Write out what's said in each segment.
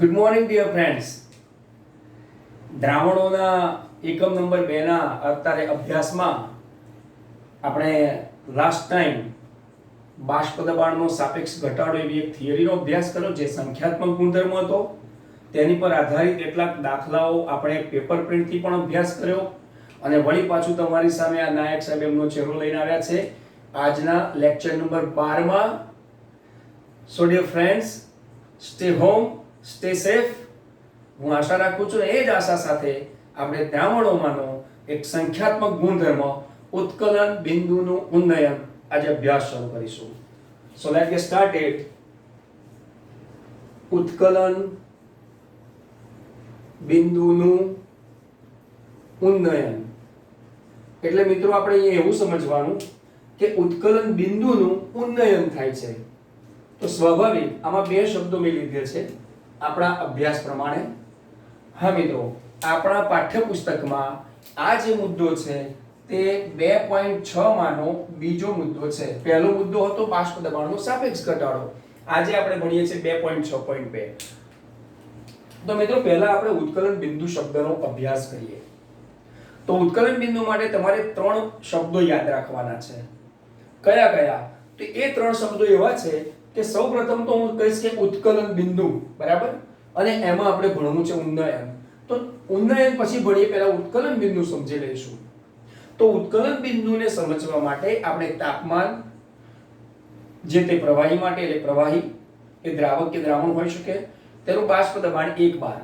Good morning dear friends. દ્રાવણોના એકમ number 2 ના અત્યારે અભ્યાસમાં આપણે લાસ્ટ ટાઈમ બાષ્પ દબાણનો સાપેક્ષ ઘટાડો એવી એક થિયરીનો અભ્યાસ કર્યો જે સંખ્યાત્મક ગુણધર્મ હતો. તેની પર આધારિત કેટલાક દાખલાઓ આપણે પેપર પ્રિન્ટથી પણ અભ્યાસ કર્યો અને વળી પાછું તમારી સામે આ નાયક સાહેબ એમનો ચહેરો લઈને આવ્યા છે આજના લેક્ચર નંબર 12 માં. So dear friends, stay home, stay safe. હું આશા રાખું છું એ જ આશા સાથે આપણે દ્રાવણોમાંનો એક સંખ્યાત્મક ગુણધર્મ ઉત્કલન બિંદુનું ઉન્નયન આજે અભ્યાસ શરૂ કરીશું. સો લેટ્સ ગેટ સ્ટાર્ટેડ. ઉત્કલન બિંદુનું ઉન્નયન એટલે મિત્રો આપણે અહીંયા એવું સમજવાનું કે ઉત્કલન બિંદુનું ઉન્નયન થાય છે. તો સ્વાભાવિક આમાં બે શબ્દો મેં લીધે છે આપણા અભ્યાસ પ્રમાણે. હા મિત્રો, આપણા પાઠ્યપુસ્તકમાં આ જે મુદ્દો છે તે 2.6 માંનો બીજો મુદ્દો છે. પહેલો મુદ્દો હતો બાષ્પ દબાણનો સાપેક્ષ ઘટાડો. આજે આપણે ભણીએ છીએ 2.6.2. તો મિત્રો પહેલા આપણે ઉત્કલન બિંદુ શબ્દનો અભ્યાસ કરીએ. તો ઉત્કલન બિંદુ માટે તમારે 3 શબ્દો યાદ રાખવાના છે. કયા કયા? તો એ 3 શબ્દો એવા છે કે સૌપ્રથમ તો હું કહીશ કે ઉત્કલન બિંદુ, બરાબર, અને એમાં આપણે ભણવું છે ઉન્નયન. તો ઉન્નયન પછી ભણીએ, પહેલા ઉત્કલન બિંદુ સમજી લઈશું. તો ઉત્કલન બિંદુને સમજવા માટે આપણે તાપમાન, જે તે પ્રવાહી માટે, એટલે પ્રવાહી એ દ્રાવક કે દ્રાવણ હોઈ શકે, તેનું બાષ્પ દબાણ 1 બાર,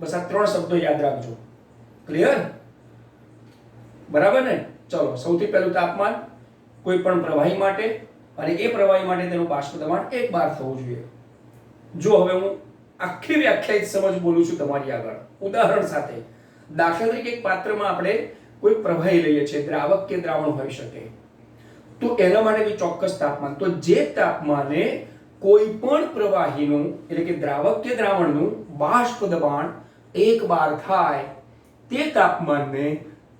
બસ આ 3 શબ્દો યાદ રાખજો. ક્લિયર? બરાબર ને? ચલો, સૌથી પહેલું તાપમાન કોઈ પણ પ્રવાહી માટે, અને એ પ્રવાહી માટે તેનું બાષ્પ દબાણ 1 બાર થવું જોઈએ. જો હવે હું આખી વ્યાખ્યાયિત સમજ બોલું છું તમારી આગળ ઉદાહરણ સાથે. દાખલા તરીકે એક પાત્રમાં આપણે કોઈ પ્રવાહી લઈએ છીએ, દ્રાવક કે દ્રાવણ હોઈ શકે, તો એના માટે બી ચોક્કસ તાપમાન. તો જે તાપમાને કોઈ પણ પ્રવાહીનું એટલે કે દ્રાવક કે દ્રાવણનું બાષ્પ દબાણ 1 બાર થાય તે તાપમાનને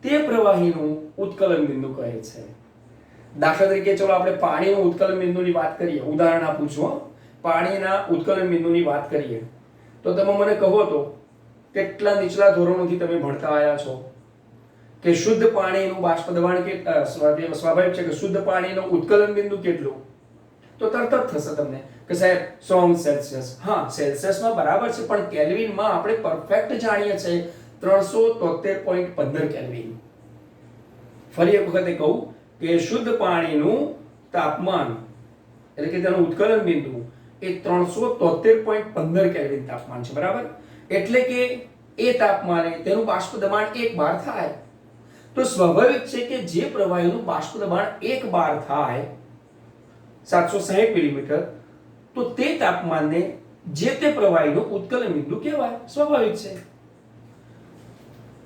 તે પ્રવાહીનું ઉત્કલન બિંદુ કહે છે. દાખલા તરીકે ચલો આપણે પાણીનું ઉત્કલન બિંદુની વાત કરીએ. ઉદાહરણ આપું છું. પાણીના ઉત્કલન બિંદુની વાત કરીએ તો તમે મને કહો તો કેટલા નીચલા ધોરણોથી તમે ભણતા આવ્યા છો કે શુદ્ધ પાણીનું બાષ્પ દબાણ કે સ્વાભાવિક છે કે શુદ્ધ પાણીનું ઉત્કલન બિંદુ કેટલું? તો તરત જ થશે તમને કે સાહેબ 100 સેલ્સિયસ. હા, સેલ્સિયસમાં બરાબર છે, પણ કેલ્વિનમાં આપણે પરફેક્ટ જાણીએ છીએ 373.15 કેલ્વિન. ફરી એક વખત કહું કે શુદ્ધ પાણીનું તાપમાન એટલે કે તેનું ઉત્કલન બિંદુ એ 373.15 કેલ્વિન તાપમાન છે, બરાબર. એટલે કે એ તાપમાને તેનું બાષ્પ દબાણ 1 બાર થાય. તો સ્વાભાવિક છે કે જે પ્રવાહીનું બાષ્પ દબાણ 1 બાર થાય 760 મિલીમીટર, તો તે તાપમાનને જે તે પ્રવાહીનું ઉત્કલન બિંદુ કહેવાય. સ્વાભાવિક છે.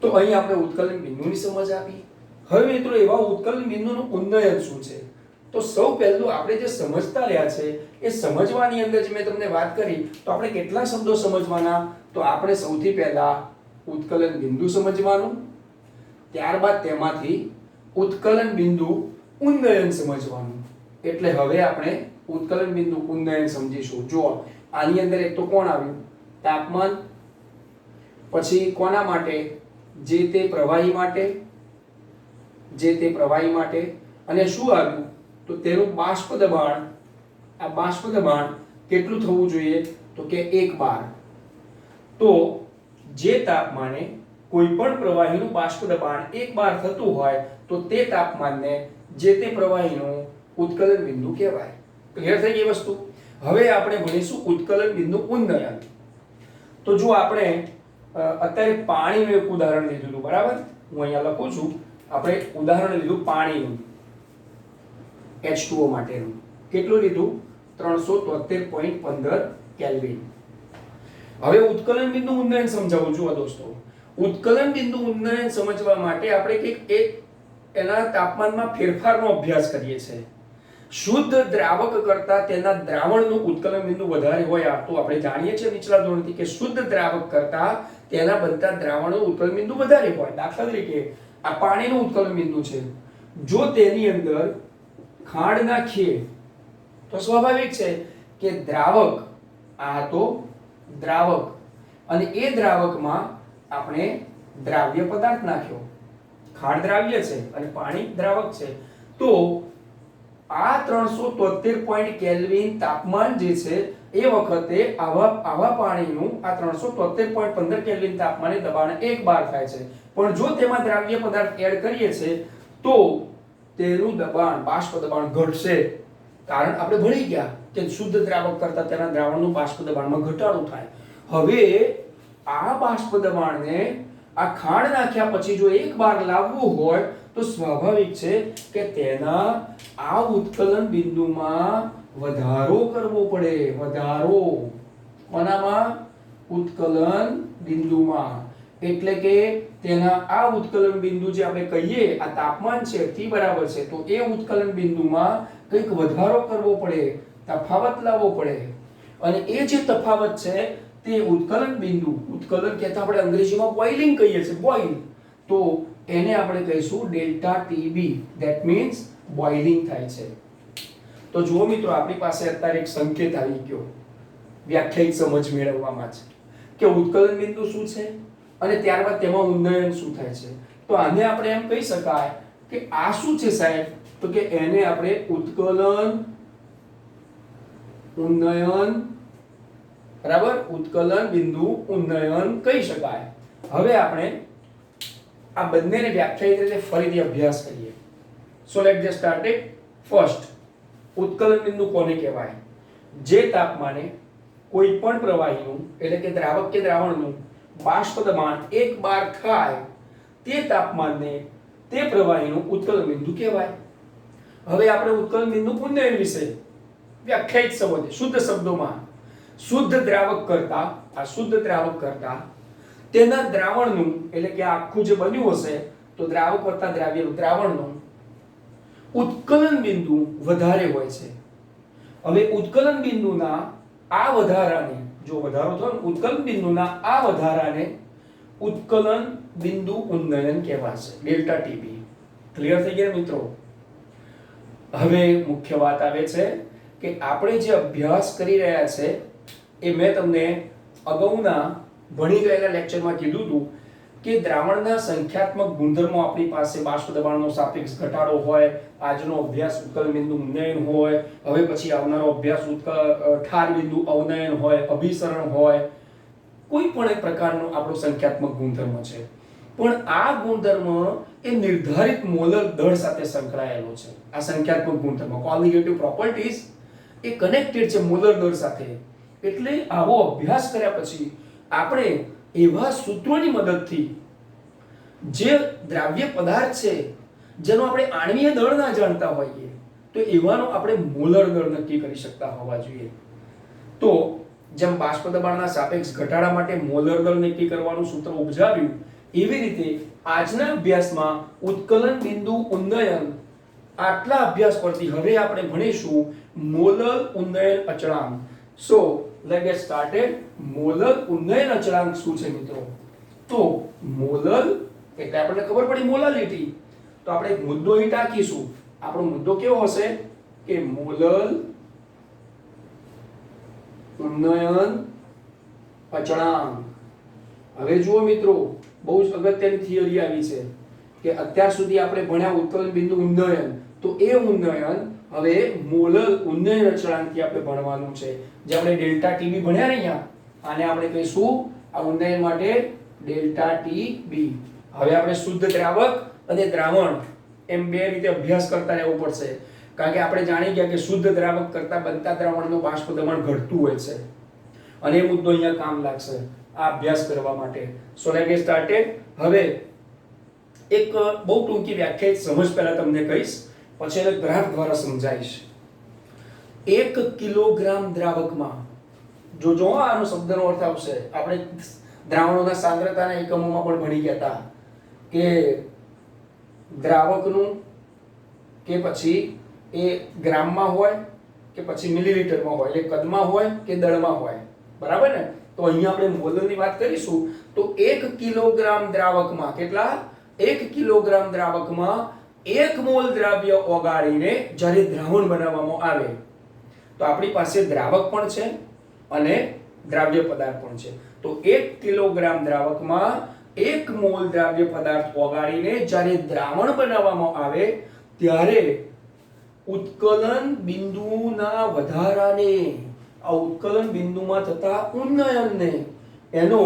તો અહીં આપણે ઉત્કલન બિંદુની સમજ આપી. હવે મિત્રો એવા ઉત્કલન બિંદુનું ઉન્નયન શું છે? તો સૌ પહેલું આપણે જે સમજતા રહ્યા છે એ સમજવાની અંદર જે મેં તમને વાત કરી, તો આપણે કેટલા શબ્દો સમજવાના? તો આપણે સૌથી પહેલા ઉત્કલન બિંદુ સમજવાનું, ત્યારબાદ તેમાંથી ઉત્કલન બિંદુ ઉન્નયન સમજવાનું. એટલે હવે આપણે ઉત્કલન બિંદુ ઉન્નયન સમજીશું. જો આની અંદર એક તો કોણ આવ્યું? તાપમાન. પછી કોના માટે? જે તે પ્રવાહી માટે, જે તે પ્રવાહી માટે. અને શું આવ્યું? તો તેનું બાષ્પ દબાણ. આ બાષ્પ દબાણ કેટલું થવું જોઈએ? તો કે 1 બાર. તો જે તાપમાને કોઈ પણ પ્રવાહીનું બાષ્પ દબાણ 1 બાર થતું હોય તો તે તાપમાનને જે તે પ્રવાહીનું ઉત્કલન બિંદુ કહેવાય. ક્લિયર થઈ ગઈ વસ્તુ? હવે આપણે ભણીશું ઉત્કલન બિંદુ ઉન્નયન. તો જો આપણે અત્યારે પાણીનું એક ઉદાહરણ લીધું હતું, બરાબર. હું અહીંયા લખું છું. આપણે ઉદાહરણ લીધું પાણીનું, H2O માટેનું. કેટલું લીધું? 373.15 કેલ્વિન. હવે ઉત્કલન બિંદુ ઉન્નયન સમજાવું છું દોસ્તો. ઉત્કલન બિંદુ ઉન્નયન સમજવા માટે આપણે એક એના તાપમાનમાં ફેરફારનો અભ્યાસ કરીએ છીએ. શુદ્ધ દ્રાવક કરતા તેના દ્રાવણનું ઉત્કલન બિંદુ વધારે હોય. આ તો આપણે જાણીએ છીએ નીચલા ધોરણથી કે શુદ્ધ દ્રાવક કરતા તેના બનતા દ્રાવણનું ઉત્કલન બિંદુ વધારે હોય. દાખલા તરીકે આ પાણીનું ઉત્કલન બિંદુ છે. જો તેની અંદર ખાંડ નાખીએ તો સ્વાભાવિક છે કે દ્રાવક, આ તો દ્રાવક અને એ દ્રાવકમાં આપણે દ્રાવ્ય પદાર્થ નાખ્યો, ખાંડ દ્રાવ્ય છે અને પાણી દ્રાવક છે, તો આ 373 કેલ્વિન તાપમાન જે છે એ વખતે આવા પાણીનું આ 373.15 કેલ્વિન તાપમાને દબાણ 1 બાર થાય છે. પણ જો તેમાં દ્રાવ્ય પદાર્થ એડ કરીએ છે તો તેનું દબાણ, બાષ્પ દબાણ ઘટશે. કારણ આપણે ભણી ગયા કે શુદ્ધ દ્રાવક કરતા તેના દ્રાવણનું બાષ્પ દબાણમાં ઘટાડો થાય. હવે આ બાષ્પ દબાણને આ ખાંડ નાખ્યા પછી જો 1 બાર લાવવું હોય તો સ્વાભાવિક છે કે તેના આ ઉત્કલન બિંદુમાં વધારો કરવો પડે. વધારો કોનામાં? ઉત્કલન બિંદુમાં. એટલે કે તેના આ ઉત્કલન બિંદુ જે આપણે કહીએ આ તાપમાન છે T બરાબર છે, તો એ ઉત્કલન બિંદુમાં કંઈક વધારો કરવો પડે, તફાવત લાવવો પડે. અને એ જે તફાવત છે તે ઉત્કલન બિંદુ, ઉત્કલન કહેતા આપણે અંગ્રેજીમાં બોઇલિંગ કહીએ છીએ, બોઇલ, તો એને આપણે કહીશું delta TB. That means boiling થાય છે. તો જુઓ મિત્રો, આપણી પાસે અત્યારે એક સંકેત આવી ગયો વ્યાખ્યાયિત સમજ મેળવવામાં છે કે ઉત્કલન બિંદુ શું છે અને ત્યારબાદ તેમાં ઉન્નયન શું થાય છે. તો આને આપણે એમ કહી શકાય કે આ શું છે સાહેબ? તો કે એને આપણે ઉત્કલન ઉન્નયન, બરાબર, ઉત્કલન બિંદુ ઉન્નયન કહી શકાય. હવે આપણે આ બંનેને વ્યાખ્યાયિત રીતે ફરીથી અભ્યાસ કરીએ. So let gate started. First, ઉત્કલન બિંદુ કોને કહેવાય? જે તાપમાને કોઈ પણ પ્રવાહીનું, એટલે કે દ્રાવક કે દ્રાવણનું બાષ્પ દબાણ 1 બાર થાય તે તાપમાનને, તે પ્રવાહીનું ઉત્કલન બિંદુ કહેવાય. હવે આપણે ઉત્કલન બિંદુ ઉન્નયન વિશે વ્યાખ્યાયિત સમજીએ શુદ્ધ શબ્દોમાં. શુદ્ધ દ્રાવક કરતા, આ શુદ્ધ દ્રાવક કરતા તેના દ્રાવણનું, એટલે કે આખું જે બન્યું હશે તો દ્રાવક વત્તા દ્રાવ્ય દ્રાવણનું ઉત્કલન બિંદુ વધારે હોય છે. હવે ઉત્કલન બિંદુના આ વધારાને, જો વધારો થયો ને ઉત્કલન બિંદુના આ વધારાને ઉત્કલન બિંદુ ઉન્નયન કહેવાશે, ડેલ્ટા ટીબી. ક્લિયર થઈ ગયા મિત્રો? હવે મુખ્ય વાત આવે છે કે આપણે જે અભ્યાસ કરી રહ્યા છે એ મેં તમને અગાઉના ભણી ગયેલા લેક્ચરમાં કીધું હતું કે દ્રાવણના સંખ્યાત્મક ગુણધર્મો આપણી પાસે બાષ્પ દબાણનો સાપેક્ષ ઘટાડો હોય, આજનો અભ્યાસ ઉત્કલન બિંદુ ઉન્નયન હોય, હવે પછી આવનારો અભ્યાસ ઠાર બિંદુ અવનયન હોય, અભિસરણ હોય, કોઈ પણ એક પ્રકારનો આપણો સંખ્યાત્મક ગુણધર્મ છે. પણ આ ગુણધર્મ એ નિર્ધારિત મોલર દળ સાથે સંકળાયેલો છે. આ સંખ્યાત્મક ગુણધર્મ, કોલિગેટિવ પ્રોપર્ટીઝ, એ કનેક્ટેડ છે મોલર દળ સાથે. એટલે આવો અભ્યાસ કર્યા પછી આપણે એવા સૂત્રોની મદદથી જે દ્રાવ્ય પદાર્થ છે જેનો આપણે આણ્વીય દળ ના જાણતા હોઈએ તો એવાનો આપણે મોલર દળ નક્કી કરી શકતા હોવા જોઈએ. તો જેમ બાષ્પ દબાણના સાપેક્ષ ઘટાડા માટે મોલર દળ નક્કી કરવાનું સૂત્ર ઉપજાવ્યું, એવી રીતે આજના અભ્યાસમાં ઉત્કલન બિંદુ ઉન્નયન, આટલા અભ્યાસ પરથી હવે આપણે ભણીશું મોલર ઉન્નયન અચળાંક. So let's get started. Molar ઉન્નયન અચળાંક શું છે મિત્રો? તો મોલર એટલે આપણને ખબર પડી મોલાલિટી, તો આપણે એક મુદ્દો અહીં ટાંકીશું. આપણો મુદ્દો કેવો હશે કે મોલર ઉન્નયન અચળાંક. હવે જુઓ મિત્રો, બહુ જ અગત્યની થિયરી આવી છે કે અત્યાર સુધી આપણે ભણ્યા ઉત્કલન બિંદુ ઉન્નયન, તો એ ઉન્નયન હવે મોલર ઉન્નયન અચળાંકથી આપણે ભણવાનું છે. જે આપણે ડેલ્ટા ટીબી ભણ્યા ને અહીંયા, આને આપણે કહીશું આ ઉન્નયન માટે ડેલ્ટા ટીબી. હવે આપણે શુદ્ધ દ્રાવક અને દ્રાવણ એમ બે રીતે અભ્યાસ કરતા રહેવું પડશે, કારણ કે આપણે જાણી ગયા કે શુદ્ધ દ્રાવક કરતા બનતા દ્રાવણનું બાષ્પ દબાણ ઘટતું હોય છે અને એ મુદ્દો અહીંયા કામ લાગશે આ અભ્યાસ કરવા માટે. સો લેટ્સ ગેટ સ્ટાર્ટેડ. હવે એક બહુ ટૂંકી વ્યાખ્યાયિત સમજ પહેલા તમને કહીશ, પછી એને ગ્રાફ દ્વારા સમજાવીશ. 1 કિલોગ્રામ દ્રાવકમાં, જો આનો શબ્દનો અર્થ આવશે, આપણે દ્રાવણોના સાંદ્રતાના એકમોમાં પણ ભણી ગયા હતા કે દ્રાવકનું કે પછી એ ગ્રામમાં હોય કે પછી મિલીલીટરમાં હોય, એટલે કદમાં હોય કે દળમાં હોય, બરાબર ને? તો અહીંયા આપણે મોલરની વાત કરીશું. તો 1 કિલોગ્રામ દ્રાવકમાં કેટલા? 1 કિલોગ્રામ દ્રાવકમાં 1 મોલ દ્રાવ્ય ઓગાળીને જ્યારે દ્રાવણ બનાવવામાં આવે તો આપણી પાસે દ્રાવક પણ છે અને દ્રાવ્ય પદાર્થ પણ છે. તો 1 કિલોગ્રામ દ્રાવકમાં 1 મોલ દ્રાવ્ય પદાર્થ ઓગાળીને જ્યારે દ્રાવણ બનાવવામાં આવે ત્યારે ઉત્કલન બિંદુના વધારાને, આ ઉત્કલન બિંદુમાં થતા ઉન્નયનને એનો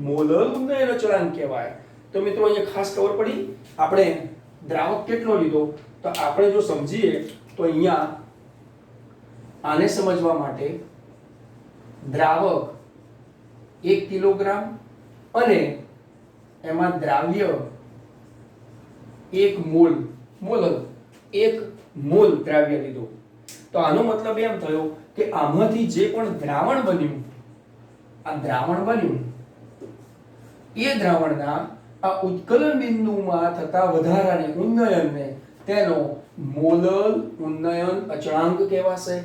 મોલર ઉન્નયન અચળાંક કહેવાય. તો મિત્રો અહીંયા ખાસ ખબર પડી, આપણે દ્રાવક કેટલો લીધો, તો આપણે જો સમજીએ તો અહીંયા આને સમજવા માટે દ્રાવક 1 કિલોગ્રામ અને એમાં દ્રાવ્ય 1 મોલ, મોલર 1 મોલ દ્રાવ્ય લીધો. તો આનો મતલબ એમ થયો કે આમાંથી જે પણ દ્રાવણ બન્યું, આ દ્રાવણ બન્યું એ દ્રાવણના આ ઉત્કલન બિંદુમાં થતા વધારાને, ઉન્નયનને તેનો મોલર ઉન્નયન અચળાંક કહેવાશે.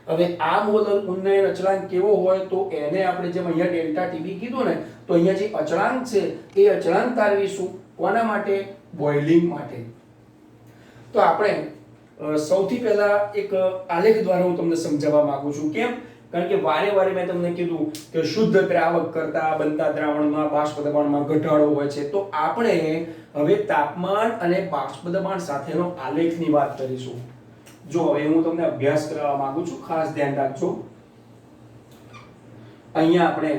હવે આ મોલર ઉન્નયન અચળાંક કેવો હોય તો એને આપણે જેમ અહીંયા ડેલ્ટા ટીબી કીધું ને, તો અહીંયા જે અચળાંક છે એ અચળાંક તારવીશું કોના માટે? બોઇલિંગ માટે. તો આપણે સૌથી પહેલા એક આલેખ દ્વારા હું તમને સમજાવવા માંગુ છું. કેમ? કારણ કે વારે વારે મેં તમને કીધું કે શુદ્ધ દ્રાવક કરતા બનતા દ્રાવણમાં બાષ્પ દબાણમાં ઘટાડો હોય છે. તો આપણે હવે તાપમાન અને બાષ્પ દબાણ સાથેનો આલેખની વાત કરીશું. જો હવે હું તમને અભ્યાસ કરાવવા માંગુ છું, ખાસ ધ્યાન રાખજો. અહીંયા આપણે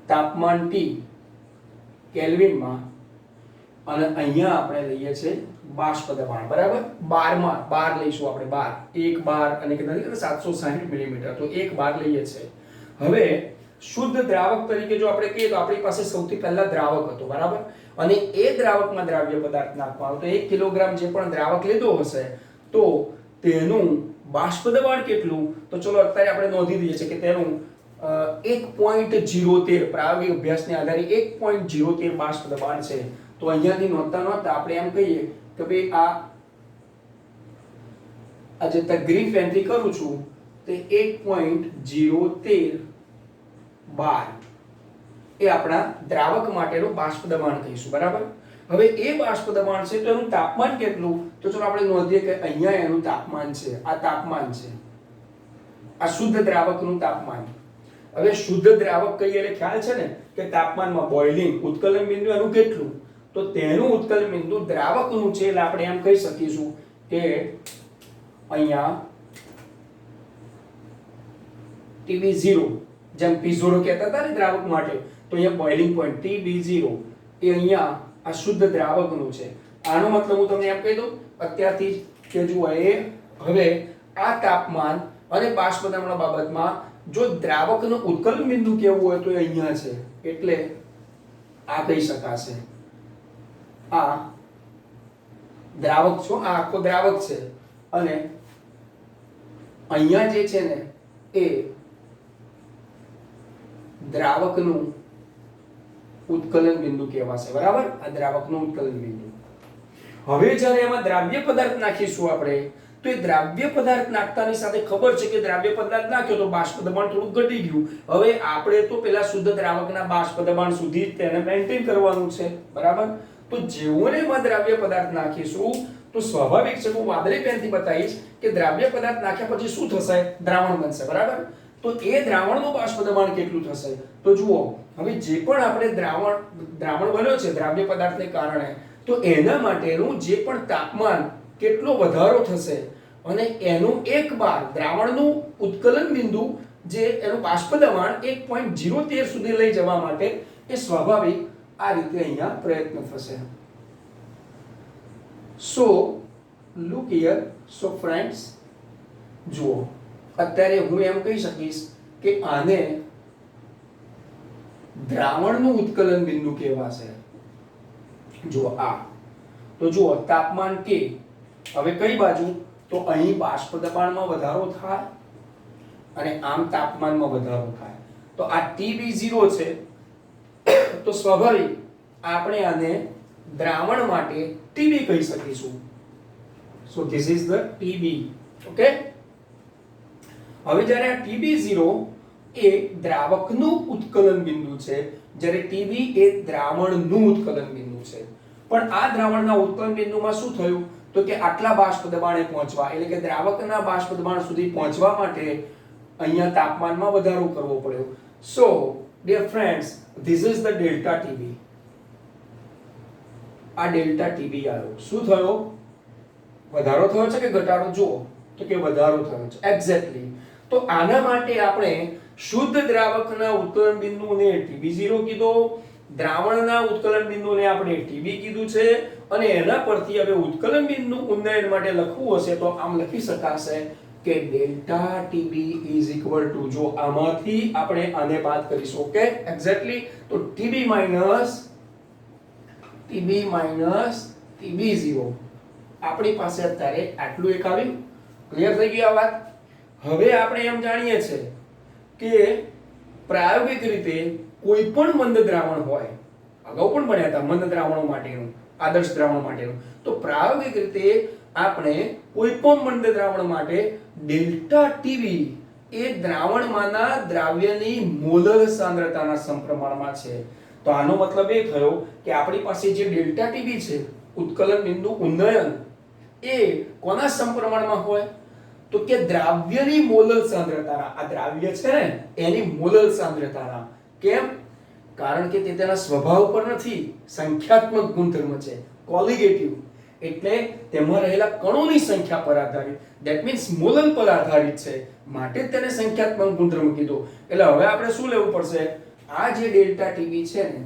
તાપમાન T કેલ્વિનમાં અને અહીંયા આપણે લઈએ છે બાષ્પ દબાણ, બરાબર? 12 માં 12 લઈશું આપણે, 12 1 બાર અને કેટલા 760 મિલીમીટર, તો 1 બાર લઈએ છે. હવે શુદ્ધ દ્રાવક તરીકે જો આપણે કહીએ તો આપણી પાસે સૌથી પહેલા દ્રાવક હતો, બરાબર? અને એ દ્રાવકમાં દ્રાવ્ય પદાર્થ નાખવાનો, તો 1 કિલોગ્રામ જે પણ દ્રાવક લીધો હશે તો તેનું બાષ્પ દબાણ કેટલું? તો ચલો અત્યારે આપણે નોંધી દઈએ છે કે તેનું 1.013 પ્રાયોગિક અભ્યાસને આધારે 1.013 બાષ્પ દબાણ છે. તો અહીંયાથી નોંધતા નોંધતા આપણે એમ કહીએ કે ભાઈ આ જે ગ્રીન પેનથી કરું છું તે 1.013 બાર એ આપણા દ્રાવક માટેનું બાષ્પ દબાણ કહીશું, બરાબર? હવે એ બાષ્પ દબાણ છે તો એનું તાપમાન કેટલું? તો ચલો આપણે નોંધીએ કે અહીંયા એનું તાપમાન છે, આ તાપમાન છે, આ શુદ્ધ દ્રાવકનું તાપમાન. હવે શુદ્ધ દ્રાવક કહીએ એટલે ખ્યાલ છે ને કે તાપમાનમાં બોઇલિંગ, ઉત્કલન બિંદુ એનું કેટલું? તો તેનું ઉત્કલન બિંદુ દ્રાવકનું છે એટલે આપણે એમ કહી શકીશું કે અહીંયા TB0, જેમ P0 કહેતા હતા ને દ્રાવક માટે, તો અહીંયા બોઇલિંગ પોઈન્ટ TB0 એ અહીંયા આ શુદ્ધ દ્રાવકનું છે. આનો મતલબ હું તમને એમ કહી દઉં અત્યારથી કે જુઓ, એ હવે આ તાપમાન અને બાષ્પ દબાણ બાબતમાં જો દ્રાવકનું ઉત્કલન બિંદુ કેવું હોય તો એ અહીંયા છે, એટલે આ કહી શકાશે આ દ્રાવક છો, આ આખો દ્રાવક છે અને અહીંયા જે છે ને એ દ્રાવકનું ઉત્કલન બિંદુ કહેવાશે, બરાબર? આ દ્રાવકનું ઉત્કલન બિંદુ. હવે જ્યારે એમાં દ્રાવ્ય પદાર્થ નાખીશું આપણે, તો એ દ્રાવ્ય પદાર્થ નાખતાની સાથે ખબર છે કે દ્રાવ્ય પદાર્થ નાખ્યો તો બાષ્પ દબાણ થોડું ઘટી ગયું. હવે આપણે તો પેલા શુદ્ધ દ્રાવકના બાષ્પ દબાણ સુધી તેને મેન્ટેન કરવાનું છે, બરાબર? તો જેવું એમાં દ્રાવ્ય પદાર્થ નાખીશું તો સ્વાભાવિક છે, હું વાદળી પેનથી બતાવીશ કે દ્રાવ્ય પદાર્થ નાખ્યા પછી શું થશે? દ્રાવણ બનશે, બરાબર? તો એ દ્રાવણનું બાષ્પ દબાણ કેટલું થશે? તો જુઓ, હવે જે પણ આપણે દ્રાવણ બન્યો છે દ્રાવ્ય પદાર્થને કારણે, તો એના માટેનું જે પણ તાપમાન કેટલો વધારો થશે અને એનું એક બાર દ્રાવણનું ઉત્કલન બિંદુ જે એનું બાષ્પ દબાણ 1.013 સુધી લઈ જવા માટે એ સ્વાભાવિક આ રીતે અહીંયા પ્રયત્ન થશે. સો લુક હિયર, સો ફ્રેન્ડ્સ, જુઓ અત્યારે હું એમ કહી શકીશ કે આને દ્રાવણનું ઉત્કલન બિંદુ કહેવાશે. જુઓ આ, તો જુઓ તાપમાન K, હવે કઈ બાજુ? તો અહીં બાષ્પ દબાણમાં વધારો થાય અને આમ તાપમાનમાં વધારો થાય. તો આ TB0 છે, તો સ્વાભાવિક આપણે આને દ્રાવણ માટે TB કહી શકીશું. So this is the TB. Okay, હવે જ્યારે આ TB0 એ દ્રાવકનું ઉત્કલન બિંદુ છે, જ્યારે TB એ દ્રાવણનું ઉત્કલન બિંદુ છે. પણ આ દ્રાવણના ઉત્કલન બિંદુમાં શું થયું? તો કે આટલા બાષ્પ દબાણે પહોંચવા, એટલે કે દ્રાવકના બાષ્પ દબાણ સુધી પહોંચવા માટે અહીંયા તાપમાનમાં વધારો કરવો પડ્યો. સો dear friends, this is the delta TB. આ ડેલ્ટા ટીબી આવ્યો. શું થયો? વધારો થયો છે કે ઘટાડો? જુઓ તો કે વધારો થયો છે. એક્ઝેક્ટલી. તો આના માટે આપણે શુદ્ધ દ્રાવકના ઉત્કલન બિંદુને TB0 કીધો, દ્રાવણના ઉત્કલન બિંદુને આપણે TB કીધું છે, અને એના પરથી હવે ઉત્કલન બિંદુ ઉન્નયન માટે લખવું હશે તો આમ લખી શકાશે કે delta TB is equal two, જો આમાંથી આપણે આને બાદ કરીશું. Okay, exactly. તો TB માઈનસ TB0 આપણી પાસે અત્યારે આટલું એક આવ્યું. ક્લિયર થઈ ગઈ આ વાત? હવે આપણે એમ જાણીએ છે કે પ્રાયોગિક રીતે કોઈ પણ મંદ દ્રાવણ હોય, અગાઉ પણ ભણ્યા હતા મંદ દ્રાવણો માટેનું, આદર્શ દ્રાવણ માટેનું, તો પ્રાયોગિક રીતે આપણે કોઈ પણ મંદ દ્રાવણ માટે ડેલ્ટા ટીબી એ દ્રાવણમાંના દ્રાવ્યની મોલર સાંદ્રતાના સમપ્રમાણમાં છે. તો આનો મતલબ એ થયો કે આપણી પાસે જે ડેલ્ટા ટીબી છે, ઉત્કલન બિંદુ ઉન્નયન, એ કોના સમપ્રમાણમાં હોય? તો કે દ્રાવ્યની મોલર સાંદ્રતાના. આ દ્રાવ્ય છે ને એની મોલર સાંદ્રતાના. કેમ? કારણ કે તે તેના સ્વભાવ પર નથી, સંખ્યાત્મક ગુણધર્મ છે, કોલિગેટિવ, એટલે તેમાં રહેલા કણોની સંખ્યા પર આધારિત, ધેટ મીન્સ મોલર પર આધારિત છે, માટે જ તેને સંખ્યાત્મક ગુણધર્મ કીધો. એટલે હવે આપણે શું લેવું પડશે? આ જે ડેલ્ટા ટીબી છે ને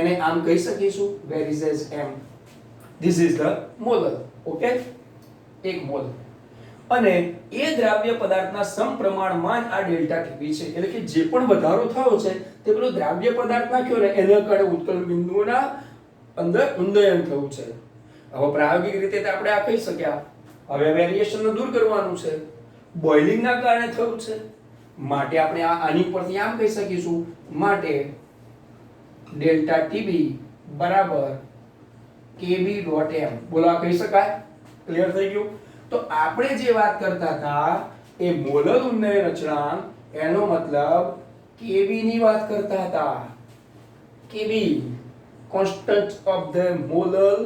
એને આમ કહી શકીશું where is as m, this is the molar. Okay, એક મોલ. અને એ દ્રાવ્ય પદાર્થના સમપ્રમાણમાં જ આ ડેલ્ટા ટીબી છે. એટલે કે જે પણ વધારો થયો છે તે પેલો દ્રાવ્ય પદાર્થ નાખ્યો ને એના કારણે ઉત્કલન બિંદુના અંદર ઉન્નયન થયું છે. હવે પ્રાયોગિક રીતે તો આપણે આ કહી શક્યા. હવે વેરિએશન દૂર કરવાનું છે. બોઇલિંગ ના કારણે થયું છે, માટે આપણે આની પરથી આમ કહી શકીશું, માટે ડેલ્ટા ટીબી બરાબર kb.m. બોલો, આ કહી શકાય? ક્લિયર થઈ ગયું? તો આપણે જે વાત કરતા હતા એ મોલર ઉન્નયન અચળાંક, એનો મતલબ kb ની વાત કરતા હતા. kb constant of the molar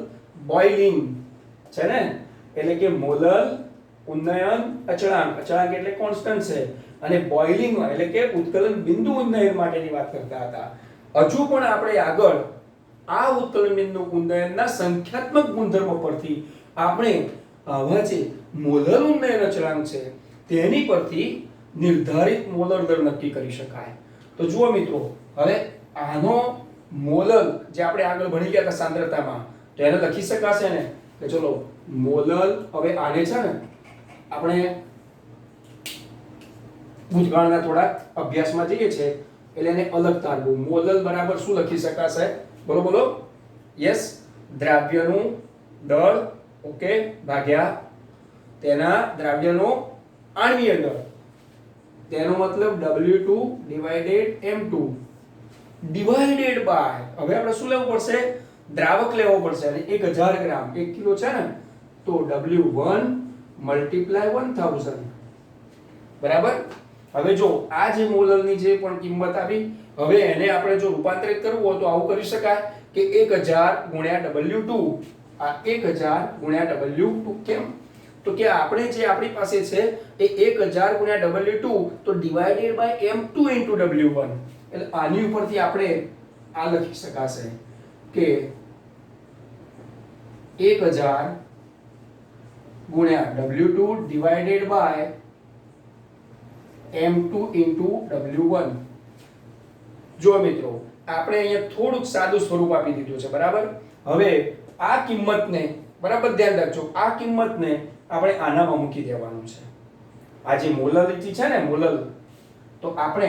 boiling છે ને, એટલે કે મોલર ઉન્નયન અચળાંક, અચળાંક એટલે કોન્સ્ટન્ટ છે, અને બોઇલિંગ એટલે કે ઉત્કલન બિંદુ ઉન્નયન માટેની વાત કરતા હતા. હજુ પણ આપણે આગળ આ ઉત્કલન બિંદુ ઉન્નયનના સંખ્યાત્મક ગુણધર્મો પરથી આપણે આવા જે મોલર ઉન્નયન અચળાંક છે તેની પરથી નિર્ધારિત મોલર દર નક્કી કરી શકાય. તો જુઓ મિત્રો, હવે આનો મોલર જે આપણે આગળ ભણી ગયા હતા સાંદ્રતામાં, તો એને લખી શકાશે ને કે ચલો મોલર, હવે આને છે ને આપણે ભૂતકાળના થોડા અભ્યાસમાં જઈએ છે એટલે એને અલગ તારવું. મોલર બરાબર શું લખી શકાશે? બોલો બોલો. યસ, દ્રાવ્યનું દળ, ઓકે, ભાગ્યા તેના દ્રાવ્યનો આણ્વીય દળ, તેનો મતલબ W2 divided M2 divided by, હવે આપણે શું લેવું પડશે? દ્રાવક લેવો પડશે, અને 1000 ગ્રામ 1 કિલો છે ને, તો W1 મલ્ટીપ્લાય 1000. બરાબર? હવે જો આ જે મોલરની જે પણ કિંમત આવી, હવે એને આપણે જો રૂપાંતરિત કરવું હોય તો આવું કરી શકાય કે 1000 ગુણ્યા W2, આ 1000 ગુણ્યા W2. કેમ? તો કે આપણે જે આપણી પાસે છે એ 1000 ગુણ્યા W2 તો divided by M2 into W1. એટલે આની ઉપરથી આપણે આ લખી શકાશે કે 1000 ગુણ્યા W2 divided by M2 into W1. જો મિત્રો, આપણે અહીંયા થોડુંક સાદું સ્વરૂપ આપી દીધું છે. બરાબર? હવે આ કિંમતને બરાબર ધ્યાન રાખજો, આ કિંમતને આપણે આનામાં મૂકી દેવાનું છે. આ જે મોલરિટી છે ને, મોલર, તો આપણે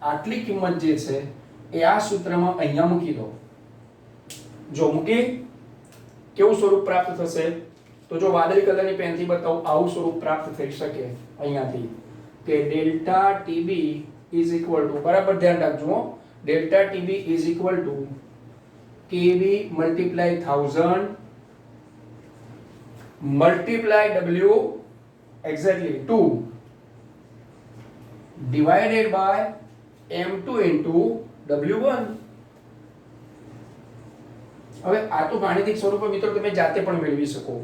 આટલી કિંમત જે છે એ આ સૂત્રમાં અહીંયા મૂકી દો. જો મૂકી, કેવું સ્વરૂપ પ્રાપ્ત થશે? તો જો વાદળી કલરની પેનથી બતાવું, આવું સ્વરૂપ પ્રાપ્ત થઈ શકે અહીંયાથી કે delta T B is equal to, બરાબર ધ્યાન રાખજો, delta T B is equal to kb multiply 1000 multiply W exactly 2 divided by M2 into W1. હવે આ તો ગાણિતિક સ્વરૂપે મિત્રો તમે જાતે પણ મેળવી શકો.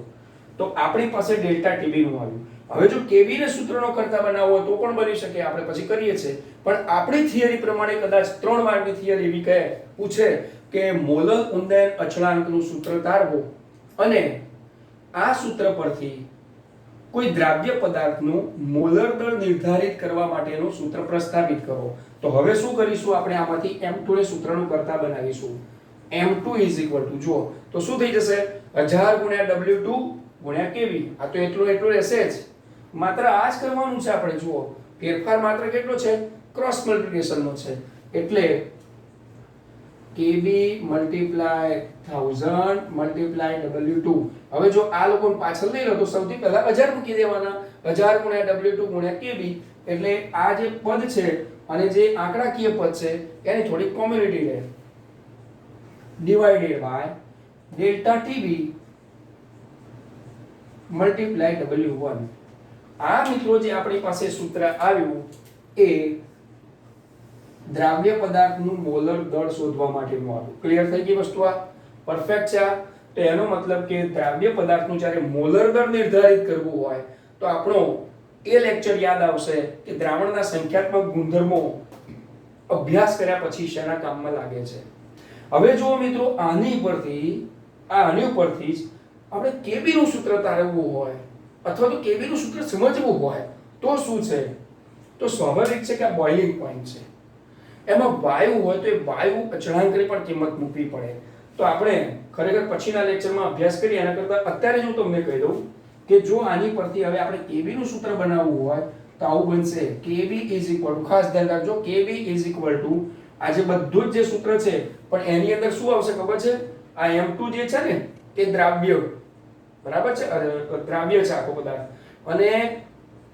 તો આપણી પાસે ડેલ્ટા ટીબી નું આવ્યું. હવે જો કેબી ને સૂત્રનો કરતા બનાવવો હોય તો પણ બની શકે, આપણે પછી કરીએ છીએ, પણ આપણી થિયરી પ્રમાણે કદાચ 3 માર્કની થિયરી એવી કહે પૂછે કે મોલર ઉન્નયન અચળાંકનું સૂત્ર તારવો અને આ સૂત્ર પરથી કોઈ દ્રાવ્ય પદાર્થનું મોલર દળ નિર્ધારિત કરવા માટેનું સૂત્ર પ્રસ્તાવિત કરો. તો હવે શું કરીશું, આપણે આમાંથી m2 ને સૂત્રનું કરતા બનાવીશું. m2 જો તો શું થઈ જશે, 1000 × W2 × kV. આ તો એટલું રહેશે જ, માત્ર આ જ કરવાનું છે આપણે. જુઓ ફેરફાર માત્ર કેટલો છે, ક્રોસ મલ્ટિપ્લિકેશન નો છે, એટલે kb × 1000 × W2. હવે જો આ લોકોને પાછળ લઈ લો તો સૌથી પહેલા 1000 મૂકી દેવાના, 1000 × W2 × kb, એટલે આ જે પદ છે અને જે આંકડાકીય પદ છે એની થોડી કોમ્યુનિટી રહે, divided by delta TB × W1. આ મિત્રો જે આપણી પાસે સૂત્ર આવ્યું એ દ્રાવ્ય પદાર્થનું મોલર દળ શોધવા માટેનું આવ્યું. ક્લિયર થઈ ગઈ વસ્તુ? આ પરફેક્ટ છે. તો એનો મતલબ કે દ્રાવ્ય પદાર્થનું જ્યારે મોલર દળ નિર્ધારિત કરવું હોય તો આપણો એ લેક્ચર યાદ આવશે કે દ્રાવણના સંખ્યાત્મક ગુણધર્મો અભ્યાસ કર્યા પછી શેના કામમાં લાગે છે. હવે જો મિત્રો આની ઉપરથી જ આપણે કેબી નું સૂત્ર તારવવું હોય અથવા તો કેબી નું સૂત્ર સમજવું હોય તો શું છે, તો સ્વાભાવિક છે કે આ બોઇલિંગ પોઈન્ટ છે. એમાં વાયુ હોય તો એ વાયુ અચળાંકની પણ કિંમત મૂકવી પડે. તો આપણે ખરેખર પછીના લેક્ચરમાં અભ્યાસ કરીએ. એના કરતાં અત્યારે જ હું તમને કહી દઉં કે જો આની પરથી હવે આપણે કેબી નું સૂત્ર બનાવવું હોય તો આવું બનશે, kb ખાસ ધ્યાન રાખજો, kb આ જે બધું જ જે સૂત્ર છે પણ એની અંદર શું આવશે ખબર છે, આ m2 જે છે ને એ દ્રાવ્ય, બરાબર છે, દ્રાવ્ય છે આખો પદાર્થ, અને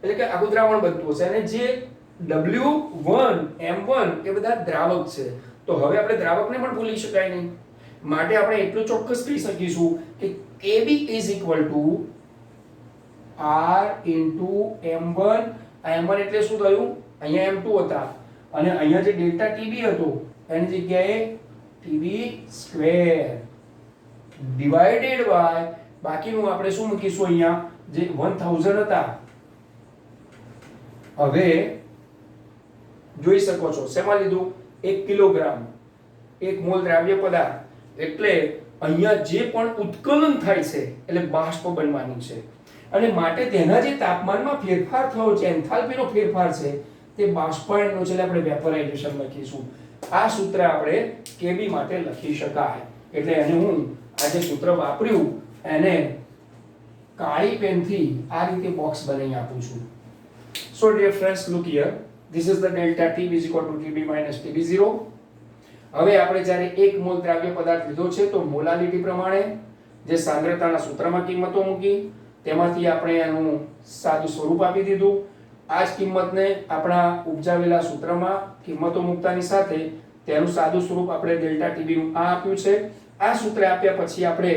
એટલે કે આખું દ્રાવણ બનતું હશે, અને જે W1 M1 એ બધા દ્રાવક છે. તો હવે આપણે દ્રાવકને પણ ભૂલી શકાય નહીં, માટે આપણે એટલું ચોક્કસ કહી શકીશું કે kb R × M1. M1 એટલે શું થયું, અહીંયા M2 હતા અને અહીંયા જે ડેલ્ટા TB હતો એની જગ્યાએ TB² ડિવાઇડેડ બાય બાકીનું આપણે શું મૂકીશું, અહીંયા જે 1000 હતા. હવે જોઈ શકો છો શેમાં લીધું, 1 કિલોગ્રામ 1 મોલ દ્રાવ્ય પદાર્થ, એટલે અહીંયા જે પણ ઉત્કલન થાય છે એટલે બાષ્પ બનવાની છે, અને માટે તેના જે તાપમાનમાં ફેરફાર થયો છે, એન્થાલ્પીનો ફેરફાર છે, તે બાષ્પાયનનો છે, એટલે આપણે વેપોરાઇઝેશન લખીશું. આ સૂત્ર આપણે કેબી માટે લખી શકાય. એટલે એને હું આ જે સૂત્ર વાપર્યું એને કાળી પેનથી આ રીતે બોક્સ બનાવી આપું છું. So dear friends, look here. This is the delta T is equal to TB minus TB0. હવે આપણે જ્યારે 1 મોલ દ્રાવ્ય પદાર્થ લીધો છે તો મોલાલિટી પ્રમાણે જે સાંદ્રતાના સૂત્રમાં કિંમતો મૂકી તેમાંથી આપણે એનું સાદું સ્વરૂપ આપી દીધું. આ જ કિંમતને આપણા ઉપજાવેલા સૂત્રમાં કિંમતો મૂકતાની સાથે તેનું સાદું સ્વરૂપ આપણે ડેલ્ટા TB નું આ આપ્યું છે. આ સૂત્ર આપ્યા પછી આપણે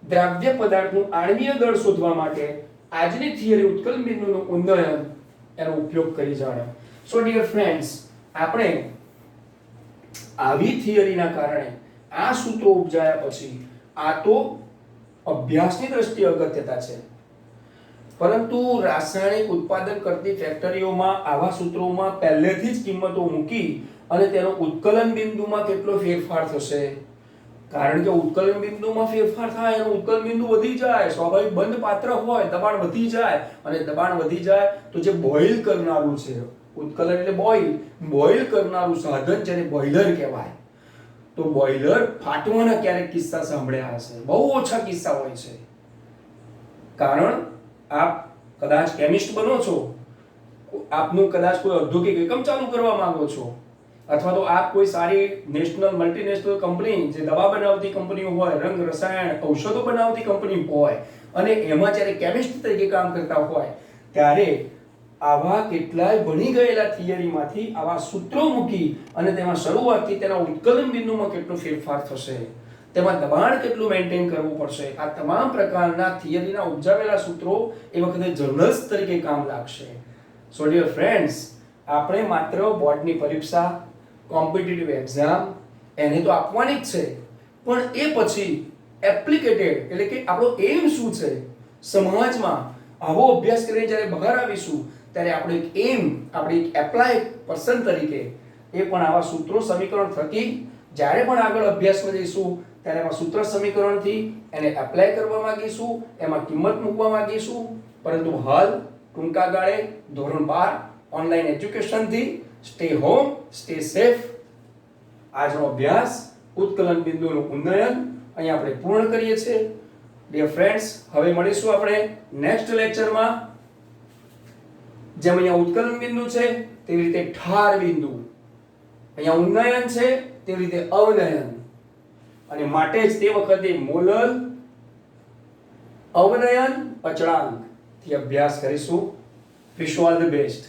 દ્રાવ્ય પદાર્થનું આણ્વીય દળ શોધવા માટે આજની થિયરી ઉત્કલન બિંદુનું ઉન્નયન એનો ઉપયોગ કરી જાણ્યો. સો ડિયર ફ્રેન્ડ્સ, આપણે આવી થિયરીના કારણે આ સૂત્રો ઉપજાયા પછી આ તો અભ્યાસની દ્રષ્ટિએ અગત્યતા છે, પરંતુ રાસાયણિક ઉત્પાદન કરતી ફેક્ટરીઓમાં આવા સૂત્રોમાં પહેલેથી જ કિંમતો મૂકી અને તેનો ઉત્કલન બિંદુમાં કેટલો ફેરફાર થશે, કારણ કે ઉત્કલન બિંદુમાં ફેરફાર થાય અને ઉત્કલન બિંદુ વધી જાય, સ્વાભાવિક બંધ પાત્ર હોય, દબાણ વધી જાય, અને દબાણ વધી જાય તો જે બોઇલ કરનારું છે, ઉત્કલન એટલે બોઇલ કરનારું સાધન જેને બોઇલર કહેવાય, તો બોઇલર ફાટવાના ક્યારેક કિસ્સા સાંભળ્યા હશે, બહુ ઓછા કિસ્સા હોય છે. કારણ આપ કદાચ કેમિસ્ટ બનો છો, આપનું કદાચ કોઈ ઔદ્યોગિક એકમ ચાલુ કરવા માંગો છો, અથવા તો આપ કોઈ સારી નેશનલ મલ્ટીનેશનલ કંપની જે દવા બનાવતી કંપનીઓ હોય, રંગ રસાયણ ઔષધો બનાવતી કંપની હોય, અને એમાં જ્યારે કેમિસ્ટ તરીકે કામ કરતા હોય ત્યારે આવા કેટલાય ભણી ગયેલા થિયરીમાંથી આવા સૂત્રો મૂકી અને તેમાં શરૂઆતથી તેના ઉત્કલન બિંદુમાં કેટલો ફેરફાર થશે, તેમાં દબાણ કેટલું મેન્ટેન કરવું પડશે, આ તમામ પ્રકારના થિયરીના ઉપજાવેલા સૂત્રો એ વખતે જર્નલ્સ તરીકે કામ લાગશે. સો ડિયર ફ્રેન્ડ્સ, આપણે માત્ર બોર્ડની પરીક્ષા, કોમ્પિટિટિવ એક્ઝામ એને તો આપવાની જ છે, પણ એ પછી એપ્લિકેટેડ એટલે કે આપણો એમ શું છે, સમાજમાં આવો અભ્યાસ કરીને જ્યારે બહાર આવીશું ત્યારે આપણે એક એમ, આપણે એક એપ્લાય પર્સન તરીકે એ પણ આવા સૂત્રો સમીકરણ થકી જ્યારે પણ આગળ અભ્યાસમાં જઈશું ત્યારે એમાં સૂત્ર સમીકરણથી એને એપ્લાય કરવા માંગીશું, એમાં કિંમત મૂકવા માંગીશું. પરંતુ હાલ ટૂંકા ગાળે ધોરણ 12 ઓનલાઈન એજ્યુકેશનથી સ્ટે હોમ, સ્ટે સેફ. આજનો અભ્યાસ ઉત્કલન બિંદુનું ઉન્નયન અહીંયા આપણે પૂર્ણ કરીએ છીએ. ડિયર ફ્રેન્ડ્સ, હવે મળીશું આપણે નેક્સ્ટ લેક્ચરમાં. જેમ અહીંયા ઉત્કલન બિંદુ છે તેવી રીતે ઠાર બિંદુ, અહીંયા ઉન્નયન છે તેવી રીતે અવનયન, અને માટે જ તે વખતે મોલર અવનયન અચળાંક થી અભ્યાસ કરીશું. Wish you all the best.